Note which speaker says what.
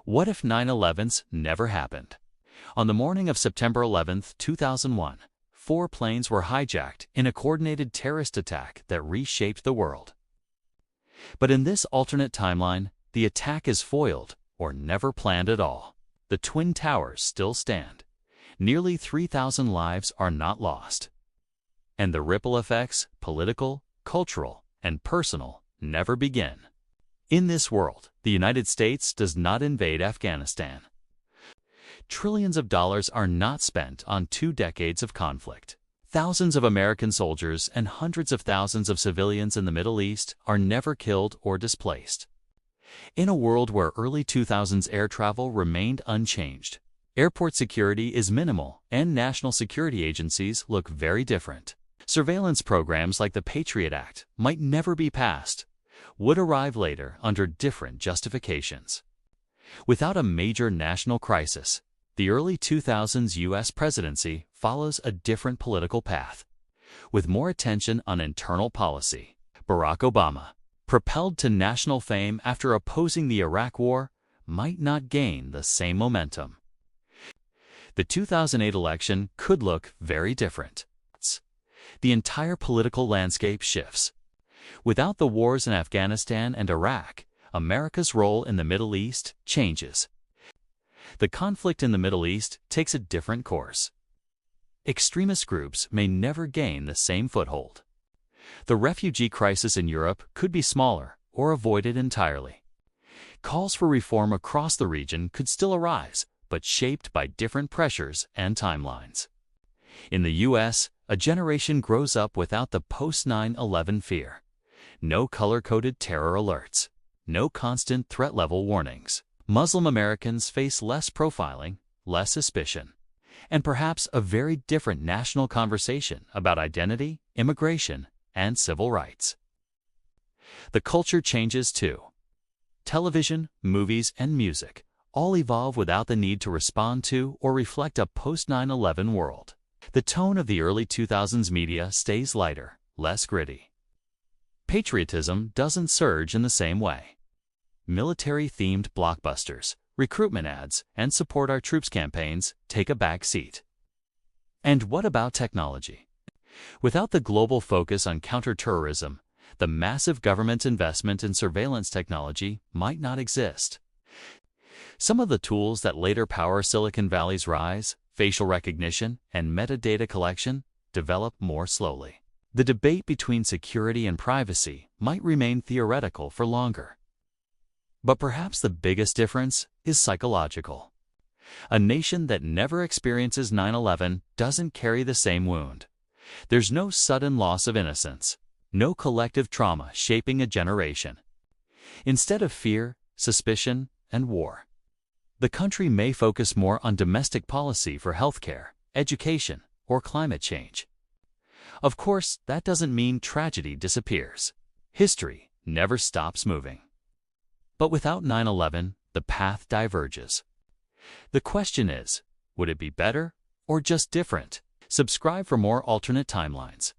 Speaker 1: What if 9/11s never happened? On the morning of September 11, 2001, 4 planes were hijacked in a coordinated terrorist attack that reshaped the world. But in this alternate timeline, the attack is foiled or never planned at all. The Twin Towers still stand. Nearly 3,000 lives are not lost. And the ripple effects, political, cultural, and personal, never begin. In this world, the United States does not invade Afghanistan. Trillions of dollars are not spent on 2 decades of conflict. Thousands of American soldiers and hundreds of thousands of civilians in the Middle East are never killed or displaced. In a world where early 2000s air travel remained unchanged, airport security is minimal and national security agencies look very different. Surveillance programs like the Patriot Act might never be passed, would arrive later under different justifications. Without a major national crisis, the early 2000s U.S. presidency follows a different political path, with more attention on internal policy. Barack Obama, propelled to national fame after opposing the Iraq War, might not gain the same momentum. The 2008 election could look very different. The entire political landscape shifts. Without the wars in Afghanistan and Iraq, America's role in the Middle East changes. The conflict in the Middle East takes a different course. Extremist groups may never gain the same foothold. The refugee crisis in Europe could be smaller or avoided entirely. Calls for reform across the region could still arise, but shaped by different pressures and timelines. In the U.S., a generation grows up without the post-9/11 fear. No color-coded terror alerts. No constant threat-level warnings. Muslim Americans face less profiling, less suspicion, and perhaps a very different national conversation about identity, immigration, and civil rights. The culture changes too. Television, movies, and music all evolve without the need to respond to or reflect a post-9/11 world. The tone of the early 2000s media stays lighter, less gritty. Patriotism doesn't surge in the same way. Military-themed blockbusters, recruitment ads, and support our troops campaigns take a back seat. And what about technology? Without the global focus on counterterrorism, the massive government investment in surveillance technology might not exist. Some of the tools that later power Silicon Valley's rise, facial recognition, and metadata collection, develop more slowly. The debate between security and privacy might remain theoretical for longer. But perhaps the biggest difference is psychological. A nation that never experiences 9/11 doesn't carry the same wound. There's no sudden loss of innocence, no collective trauma shaping a generation. Instead of fear, suspicion, and war, the country may focus more on domestic policy for healthcare, education, or climate change. Of course, that doesn't mean tragedy disappears. History never stops moving. But without 9/11, the path diverges. The question is, would it be better or just different? Subscribe for more alternate timelines.